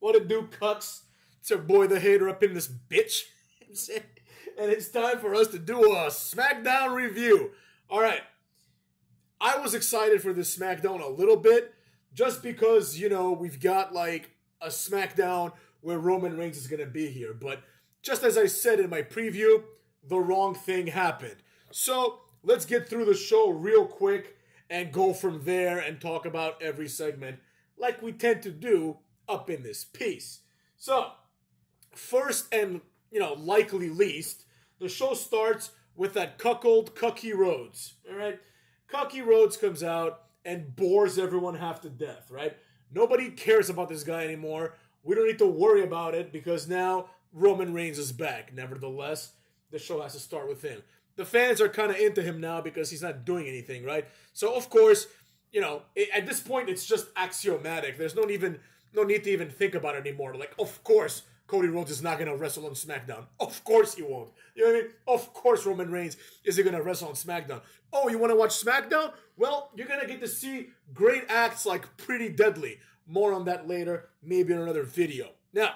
What it do, cucks? It's your boy the hater up in this bitch. And it's time for us to do a Smackdown review. Alright, I was excited for this Smackdown a little bit, just because, we've got like a Smackdown where Roman Reigns is going to be here. But just as I said in my preview, the wrong thing happened. So let's get through the show real quick and go from there and talk about every segment like we tend to do up in this piece. So, first and, likely least, the show starts with that cuckold Cucky Rhodes, all right? Cucky Rhodes comes out and bores everyone half to death, right? Nobody cares about this guy anymore. We don't need to worry about it because now Roman Reigns is back. Nevertheless, the show has to start with him. The fans are kind of into him now because he's not doing anything, right? So, of course, at this point, it's just axiomatic. There's no need to even think about it anymore. Like, of course, Cody Rhodes is not going to wrestle on SmackDown. Of course he won't. You know what I mean? Of course Roman Reigns isn't going to wrestle on SmackDown. Oh, you want to watch SmackDown? Well, you're going to get to see great acts like Pretty Deadly. More on that later, maybe in another video. Now,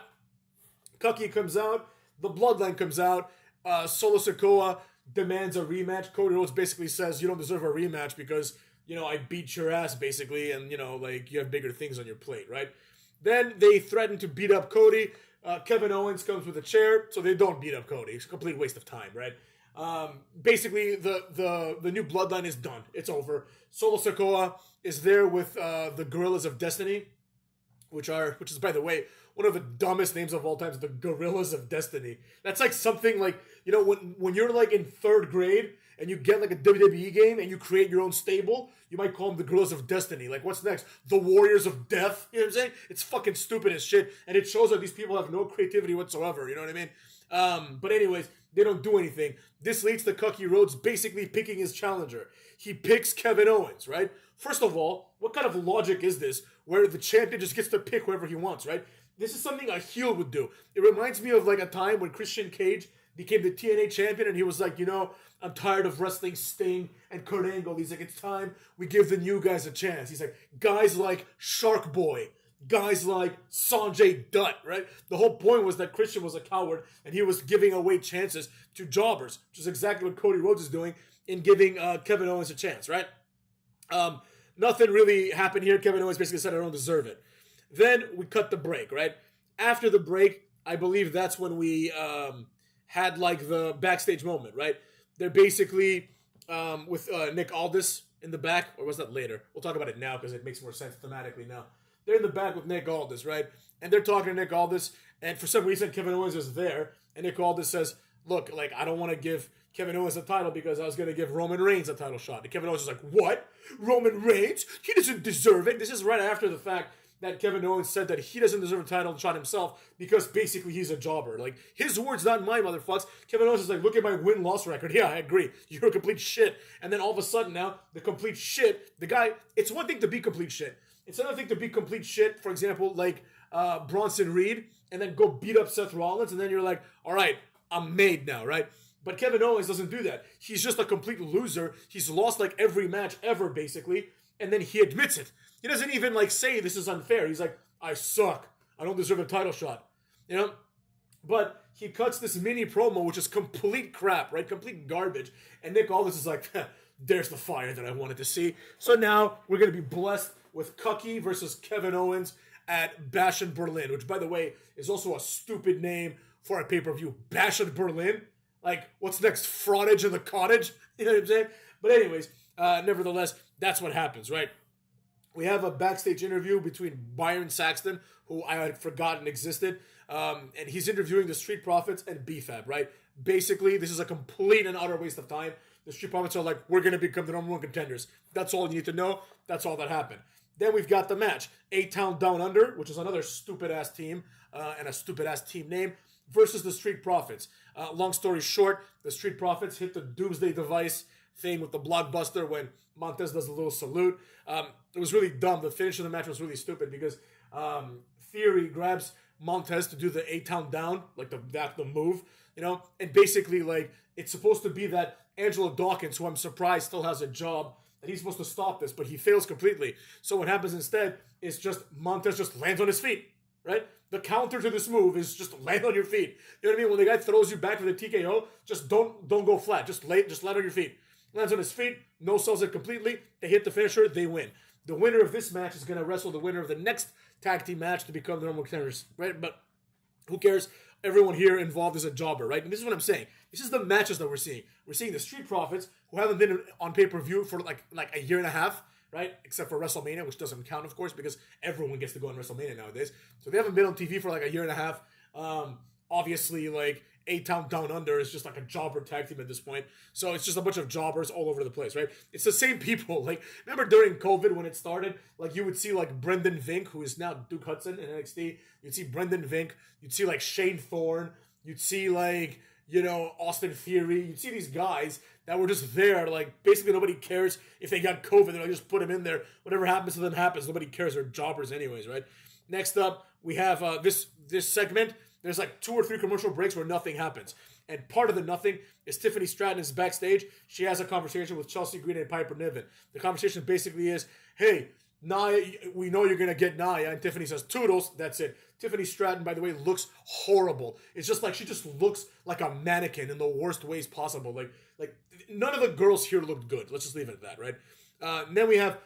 Cucky comes out. The Bloodline comes out. Solo Sikoa demands a rematch. Cody Rhodes basically says, you don't deserve a rematch because, I beat your ass, basically, and, you have bigger things on your plate, right? Then they threaten to beat up Cody. Kevin Owens comes with a chair, so they don't beat up Cody. It's a complete waste of time, right? Basically, the new Bloodline is done. It's over. Solo Sikoa is there with the Gorillas of Destiny, which is, by the way, one of the dumbest names of all time, the Gorillas of Destiny. That's like something like, when you're like in third grade and you get like a WWE game and you create your own stable, you might call them the Gorillas of Destiny. Like, what's next? The Warriors of Death? You know what I'm saying? It's fucking stupid as shit, and it shows that these people have no creativity whatsoever, you know what I mean? But anyways, they don't do anything. This leads to Cucky Rhodes basically picking his challenger. He picks Kevin Owens, right? First of all, what kind of logic is this where the champion just gets to pick whoever he wants, right? This is something a heel would do. It reminds me of like a time when Christian Cage became the TNA champion and he was like, I'm tired of wrestling Sting and Kurt Angle. He's like, it's time we give the new guys a chance. He's like, guys like Shark Boy, guys like Sanjay Dutt, right? The whole point was that Christian was a coward and he was giving away chances to jobbers, which is exactly what Cody Rhodes is doing in giving Kevin Owens a chance, right? Nothing really happened here. Kevin Owens basically said, I don't deserve it. Then we cut the break, right? After the break, I believe that's when we had like the backstage moment, right? They're basically with Nick Aldis in the back, or was that later? We'll talk about it now because it makes more sense thematically now. They're in the back with Nick Aldis, right? And they're talking to Nick Aldis, and for some reason Kevin Owens is there, and Nick Aldis says, look, like, I don't want to give Kevin Owens a title because I was going to give Roman Reigns a title shot. And Kevin Owens is like, what? Roman Reigns? He doesn't deserve it. This is right after the fact that Kevin Owens said that he doesn't deserve a title shot himself because basically he's a jobber. Like, his words, not mine, motherfucks. Kevin Owens is like, look at my win-loss record. Yeah, I agree. You're a complete shit. And then all of a sudden now, the complete shit, the guy, it's one thing to be complete shit. It's another thing to be complete shit, for example, like Bronson Reed, and then go beat up Seth Rollins, and then you're like, all right, I'm made now, right? But Kevin Owens doesn't do that. He's just a complete loser. He's lost like every match ever, basically, and then he admits it. He doesn't even like say this is unfair. He's like, I suck. I don't deserve a title shot. But he cuts this mini promo, which is complete crap, right? Complete garbage. And Nick Aldis is like, there's the fire that I wanted to see. So now we're going to be blessed with Cucky versus Kevin Owens at Bash in Berlin, which, by the way, is also a stupid name for a pay-per-view. Bash in Berlin? Like, what's next? Fraudage in the cottage? You know what I'm saying? But anyways, nevertheless, that's what happens, right? We have a backstage interview between Byron Saxton, who I had forgotten existed, and he's interviewing the Street Profits and BFAB, right? Basically, this is a complete and utter waste of time. The Street Profits are like, we're going to become the number one contenders. That's all you need to know. That's all that happened. Then we've got the match. A-Town Down Under, which is another stupid-ass team and a stupid-ass team name, versus the Street Profits. Long story short, the Street Profits hit the Doomsday Device thing with the blockbuster when Montez does a little salute. It was really dumb. The finish of the match was really stupid because Theory grabs Montez to do the A-Town Down, like the move, and basically, like, it's supposed to be that Angelo Dawkins, who I'm surprised still has a job, and he's supposed to stop this, but he fails completely. So what happens instead is just Montez just lands on his feet, right? The counter to this move is just land on your feet. You know what I mean? When the guy throws you back for the TKO, just don't go flat. Just land on your feet. Lands on his feet, no sells it completely. They hit the finisher, they win. The winner of this match is going to wrestle the winner of the next tag team match to become the normal contenders, right? But who cares? Everyone here involved is a jobber, right? And this is what I'm saying. This is the matches that we're seeing. We're seeing the Street Profits, who haven't been on pay-per-view for like a year and a half, right? Except for WrestleMania, which doesn't count, of course, because everyone gets to go on WrestleMania nowadays. So they haven't been on TV for like a year and a half. Obviously, like A-Town Down Under is just like a jobber tag team at this point. So it's just a bunch of jobbers all over the place, right? It's the same people. Like, remember during COVID when it started, like you would see like Brendan Vink, who is now Duke Hudson in NXT. You'd see Brendan Vink. You'd see like Shane Thorne. You'd see like, you know, Austin Theory. You'd see these guys that were just there. Like, basically nobody cares if they got COVID. They're like, just put them in there. Whatever happens to them happens. Nobody cares. They're jobbers anyways, right? Next up, we have this segment. There's like 2 or 3 commercial breaks where nothing happens. And part of the nothing is Tiffany Stratton is backstage. She has a conversation with Chelsea Green and Piper Niven. The conversation basically is, hey, Nia, we know you're going to get Nia. And Tiffany says, toodles. That's it. Tiffany Stratton, by the way, looks horrible. It's just like she just looks like a mannequin in the worst ways possible. Like none of the girls here looked good. Let's just leave it at that, right? And then we have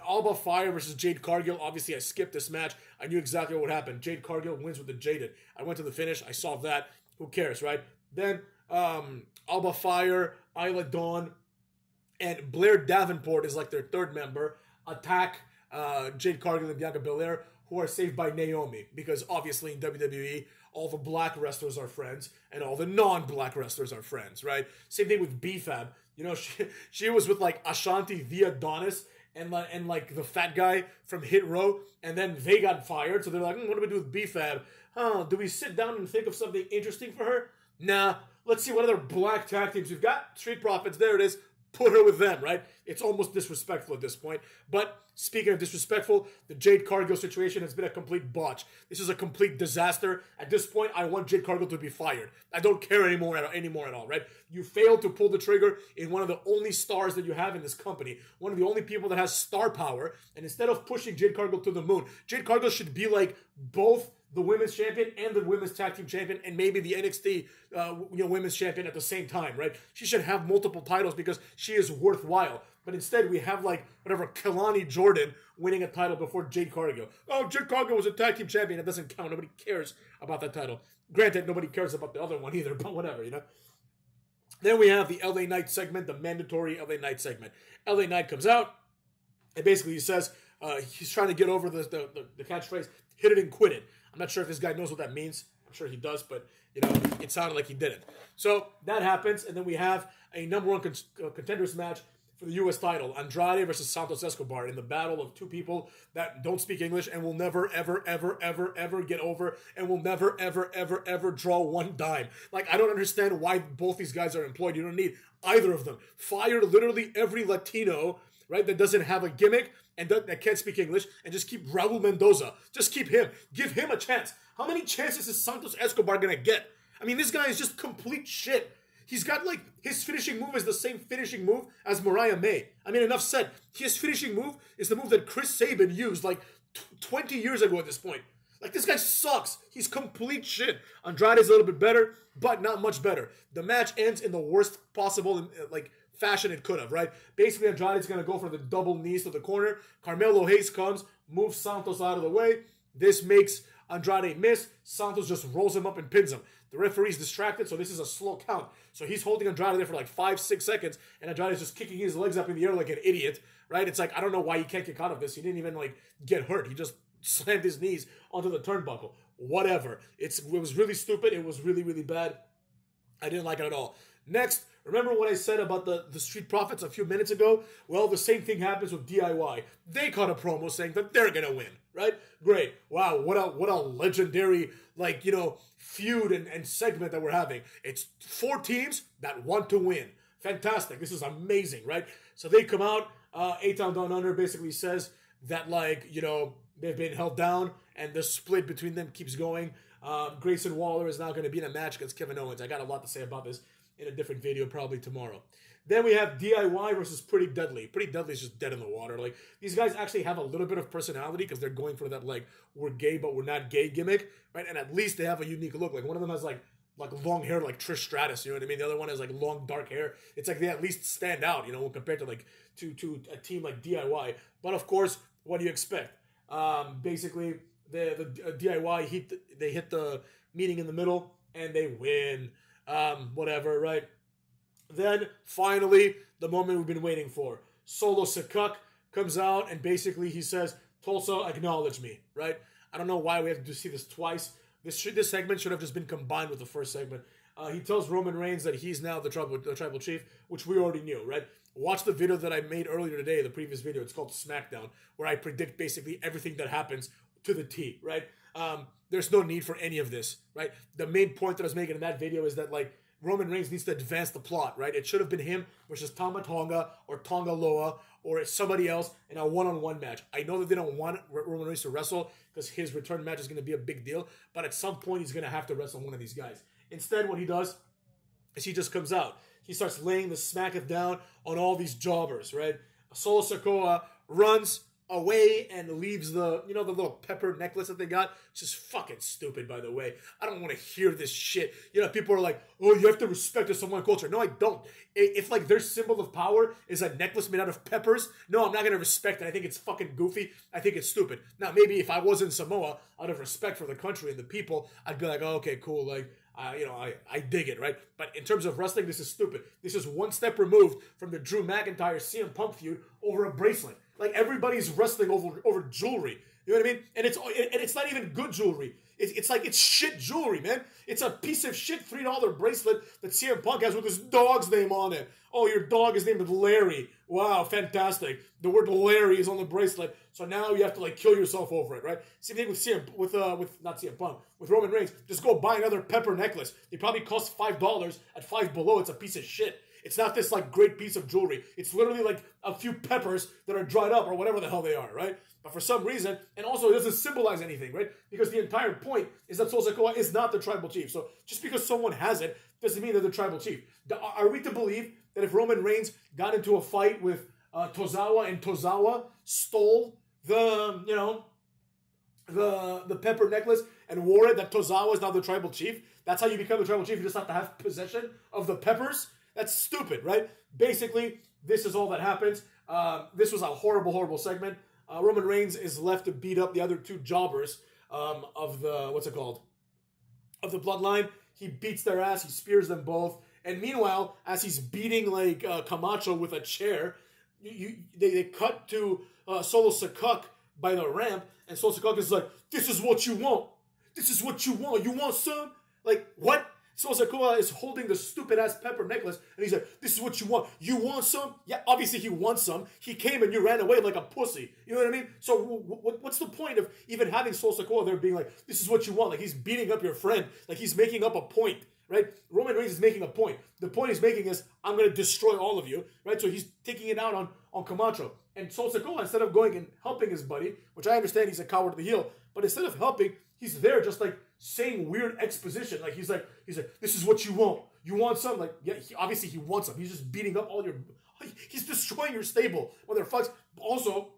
Alba Fire versus Jade Cargill. Obviously, I skipped this match. I knew exactly what happened. Jade Cargill wins with the Jaded. I went to the finish. I saw that. Who cares, right? Then Alba Fire, Isla Dawn, and Blair Davenport is like their third member. Attack Jade Cargill and Bianca Belair, who are saved by Naomi. Because obviously in WWE, all the black wrestlers are friends, and all the non-black wrestlers are friends, right? Same thing with B-Fab. You know, she was with like Ashanti the Adonis and like the fat guy from Hit Row, and then they got fired. So they're like, what do we do with B-Fab? Do we sit down and think of something interesting for her? Nah, let's see what other black tag teams we've got. Street Profits, there it is. Put her with them, right? It's almost disrespectful at this point. But speaking of disrespectful, the Jade Cargill situation has been a complete botch. This is a complete disaster. At this point, I want Jade Cargill to be fired. I don't care anymore at all, right? You failed to pull the trigger in one of the only stars that you have in this company, one of the only people that has star power, and instead of pushing Jade Cargill to the moon, Jade Cargill should be like both the women's champion and the women's tag team champion, and maybe the NXT women's champion at the same time, right? She should have multiple titles because she is worthwhile. But instead, we have like whatever Kelani Jordan winning a title before Jade Cargill. Oh, Jade Cargill was a tag team champion. It doesn't count. Nobody cares about that title. Granted, nobody cares about the other one either, but whatever, you know. Then we have the LA Knight segment, the mandatory LA Knight segment. LA Knight comes out and basically he says he's trying to get over the catchphrase, hit it and quit it. I'm not sure if this guy knows what that means. I'm sure he does, but, you know, it sounded like he didn't. So that happens, and then we have a number one contenders match for the U.S. title, Andrade versus Santos Escobar, in the battle of two people that don't speak English and will never, ever, ever, ever, ever get over and will never, ever, ever, ever draw one dime. Like, I don't understand why both these guys are employed. You don't need either of them. Fire literally every Latino, right, that doesn't have a gimmick and that can't speak English, and just keep Raul Mendoza. Just keep him. Give him a chance. How many chances is Santos Escobar going to get? I mean, this guy is just complete shit. He's got, like, his finishing move is the same finishing move as Mariah May. I mean, enough said. His finishing move is the move that Chris Sabin used, like, 20 years ago at this point. Like, this guy sucks. He's complete shit. Andrade is a little bit better, but not much better. The match ends in the worst possible, like, fashion it could have, right? Basically, Andrade's going to go for the double knees to the corner. Carmelo Hayes comes, moves Santos out of the way. This makes Andrade miss. Santos just rolls him up and pins him. The referee's distracted, so this is a slow count. So he's holding Andrade there for like 5-6 seconds, and Andrade's just kicking his legs up in the air like an idiot, right? It's like, I don't know why he can't kick out of this. He didn't even, like, get hurt. He just slammed his knees onto the turnbuckle. Whatever. It was really stupid. It was really, really bad. I didn't like it at all. Next, remember what I said about the Street Profits a few minutes ago? Well, the same thing happens with DIY. They cut a promo saying that they're going to win, right? Great. Wow, what a legendary, like, you know, feud and segment that we're having. It's 4 teams that want to win. Fantastic. This is amazing, right? So they come out. A-Town Down Under basically says that, like, you know, they've been held down and the split between them keeps going. Grayson Waller is now going to be in a match against Kevin Owens. I got a lot to say about this in a different video probably tomorrow. Then we have DIY versus Pretty Deadly. Pretty Deadly is just dead in the water. Like, these guys actually have a little bit of personality because they're going for that, like, we're gay but we're not gay gimmick, right? And at least they have a unique look. Like, one of them has, like long hair like Trish Stratus, you know what I mean? The other one has, like, long, dark hair. It's like they at least stand out, you know, compared to, like, to a team like DIY. But, of course, what do you expect? Basically, the DIY, they hit the meeting in the middle, and they win. Whatever, right? Then, finally, the moment we've been waiting for. Solo Sikoa comes out, and basically he says, Tulsa, acknowledge me, right? I don't know why we have to see this twice. This segment should have just been combined with the first segment. He tells Roman Reigns that he's now the tribal chief, which we already knew, right? Watch the video that I made earlier today, the previous video. It's called Smackdown, where I predict basically everything that happens to the T, right? There's no need for any of this, right? The main point that I was making in that video is that, like, Roman Reigns needs to advance the plot, right? It should have been him versus Tama Tonga or Tonga Loa or somebody else in a one-on-one match. I know that they don't want Roman Reigns to wrestle because his return match is going to be a big deal, but at some point he's going to have to wrestle one of these guys. Instead, what he does is he just comes out. He starts laying the smack down on all these jobbers, right? Solo Sikoa runs away and leaves the little pepper necklace that they got. It's just fucking stupid, by the way. I don't want to hear this shit. You know, people are like, oh, you have to respect the Samoan culture. No, I don't. If like their symbol of power is a necklace made out of peppers, no, I'm not going to respect it. I think it's fucking goofy. I think it's stupid. Now, maybe if I was in Samoa, out of respect for the country and the people, I'd be like, oh, okay, cool, like, I dig it, right? But in terms of wrestling, this is stupid. This is one step removed from the Drew McIntyre CM Punk feud over a bracelet. Like, everybody's wrestling over jewelry. You know what I mean? And it's not even good jewelry. It's like, it's shit jewelry, man. It's a piece of shit $3 bracelet that CM Punk has with his dog's name on it. Oh, your dog is named Larry. Wow, fantastic. The word Larry is on the bracelet, so now you have to, like, kill yourself over it, right? Same thing with not CM Punk, with Roman Reigns. Just go buy another pepper necklace. They probably cost $5. At Five Below, it's a piece of shit. It's not this, like, great piece of jewelry. It's literally, like, a few peppers that are dried up or whatever the hell they are, right? But for some reason, and also it doesn't symbolize anything, right? Because the entire point is that Solo Sikoa is not the tribal chief. So just because someone has it doesn't mean they're the tribal chief. Are we to believe that if Roman Reigns got into a fight with Tozawa and Tozawa stole the pepper necklace and wore it, that Tozawa is now the tribal chief? That's how you become the tribal chief. You just have to have possession of the peppers? That's stupid, right? Basically, this is all that happens. This was a horrible, horrible segment. Roman Reigns is left to beat up the other two jobbers of the, of the Bloodline. He beats their ass. He spears them both. And meanwhile, as he's beating, like, Camacho with a chair, they cut to Solo Sikoa by the ramp, and Solo Sikoa is like, this is what you want. This is what you want. You want some? Like, what? Solo Sikoa is holding the stupid-ass pepper necklace, and he's like, this is what you want. You want some? Yeah, obviously he wants some. He came and you ran away like a pussy. You know what I mean? So what's the point of even having Solo Sikoa there being like, this is what you want? Like, he's beating up your friend. Like, he's making up a point, right? Roman Reigns is making a point. The point he's making is, I'm going to destroy all of you, right? So he's taking it out on Camacho. And Solo Sikoa, instead of going and helping his buddy, which I understand he's a coward to the heel, but instead of helping, he's there just, like, saying weird exposition. Like, he's like, this is what you want. You want some? Like, yeah, obviously he wants some. He's just beating up all your... He's destroying your stable. Motherfucks. Also,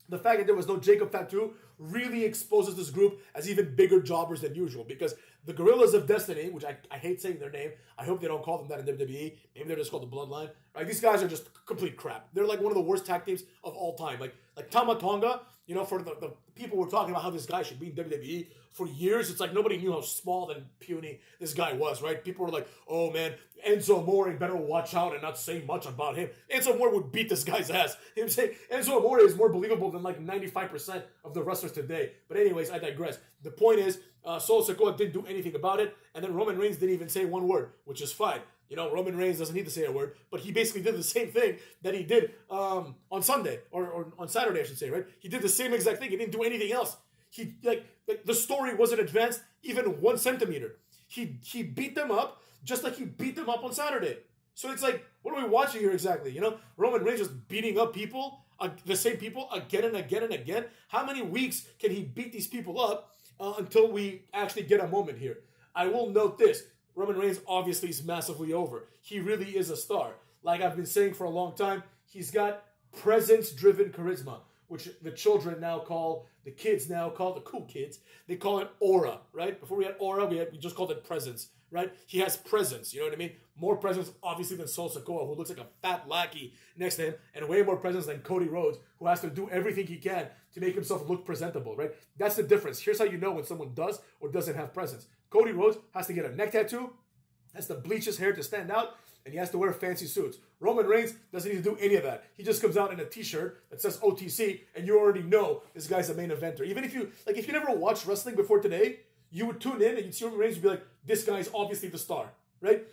the fact that there was no Jacob Fatu really exposes this group as even bigger jobbers than usual, because the Guerrillas of Destiny, which I hate saying their name, I hope they don't call them that in WWE. Maybe they're just called the Bloodline. Right? These guys are just complete crap. They're like one of the worst tag teams of all time. Like Tama Tonga, you know, for the people were talking about how this guy should be in WWE for years. It's like nobody knew how small and puny this guy was, right? People were like, oh man, Enzo Amore better watch out and not say much about him. Enzo Amore would beat this guy's ass. You know what I'm saying? Enzo Amore is more believable than like 95% of the wrestlers today. But anyways, I digress. The point is, Solo Sikoa didn't do anything about it, and then Roman Reigns didn't even say one word, which is fine. You know, Roman Reigns doesn't need to say a word, but he basically did the same thing that he did on Sunday, or on Saturday, I should say, right? He did the same exact thing. He didn't do anything else. He, like the story wasn't advanced even 1 centimeter. He beat them up just like he beat them up on Saturday. So it's like, what are we watching here exactly? You know, Roman Reigns just beating up people, the same people again and again and again. How many weeks can he beat these people up until we actually get a moment here? I will note this. Roman Reigns obviously is massively over. He really is a star. Like I've been saying for a long time, he's got presence-driven charisma, which the children now call, the kids now call, the cool kids, they call it aura, right? Before we had aura, we just called it presence, right? He has presence, you know what I mean? More presence, obviously, than Sol Sikoa, who looks like a fat lackey next to him, and way more presence than Cody Rhodes, who has to do everything he can to make himself look presentable, right? That's the difference. Here's how you know when someone does or doesn't have presence. Cody Rhodes has to get a neck tattoo, has to bleach his hair to stand out, and he has to wear fancy suits. Roman Reigns doesn't need to do any of that. He just comes out in a t-shirt that says OTC, and you already know this guy's a main eventer. Even if you never watched wrestling before today, you would tune in and you'd see Roman Reigns and be like, this guy's obviously the star, right?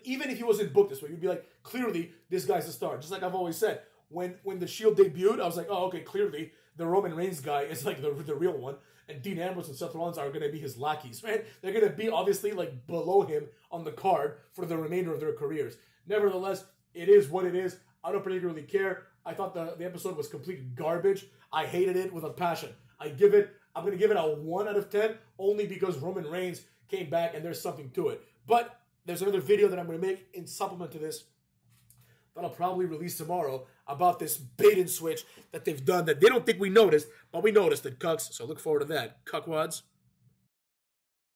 Even if he wasn't booked this way, you'd be like, clearly, this guy's the star. Just like I've always said, when the Shield debuted, I was like, oh, okay, clearly, the Roman Reigns guy is like the real one. And Dean Ambrose and Seth Rollins are going to be his lackeys, right? They're going to be obviously like below him on the card for the remainder of their careers. Nevertheless, it is what it is. I don't particularly care. I thought the episode was complete garbage. I hated it with a passion. I'm going to give it a 1 out of 10 only because Roman Reigns came back and there's something to it. But there's another video that I'm going to make in supplement to this that I'll probably release tomorrow about this bait and switch that they've done that they don't think we noticed, but we noticed it, cucks. So look forward to that. Cuckwads.